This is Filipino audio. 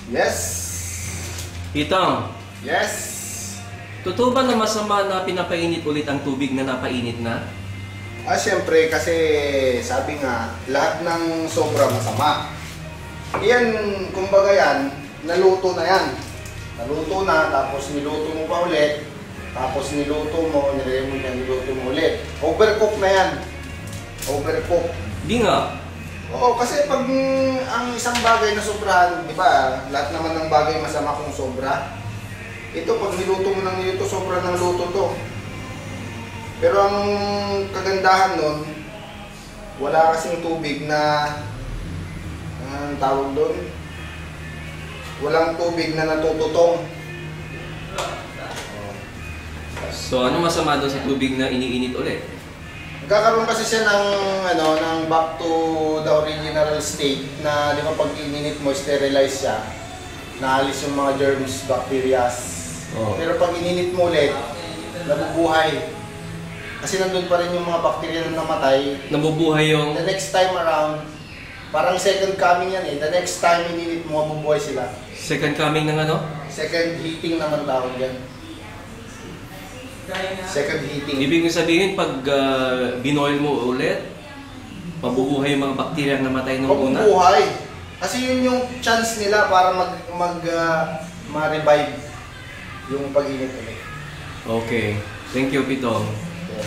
Yes. Pitong, Yes. totoo ba na masama na pinapainit ulit ang tubig na napainit na? Siyempre kasi sabi nga, lahat ng sobra masama. Yan, kumbaga yan, naluto na yan. Naluto na, tapos niluto mo pa ulit. Tapos niluto mo, nilagay mo yan, niluto mo ulit. Overcook na yan. Overcook. Di nga. Oo, kasi pag ang isang bagay na sobrahan, di ba, lahat naman ng bagay masama kung sobra. Ito, pag niluto mo ng niluto, sobra ng luto to. Pero ang kagandahan nun, wala kasing tubig na, anong tawag doon? Walang tubig na natututong. So ano masama doon sa tubig na iniinit ulit? Nagkakaroon kasi siya ng ng back to the original state na di ba pag ininit mo, sterilize siya, naalis yung mga germs, bacteria. Oh. Pero pag ininit mo ulit, nabubuhay. Kasi nandun pa rin yung mga bacteria na namatay. Nabubuhay yung... The next time around, parang second coming yan eh. The next time ininit mo, mabubuhay sila. Second coming ng ano? Second heating naman tawag yan. Second heating. Ibig sabihin pag binoil mo ulit, mabubuhay yung mga bakterya na namatay nung una? Mabubuhay. Kasi yun yung chance nila para ma-revive yung pag-init ulit. Okay. Thank you, Pitong. Yeah.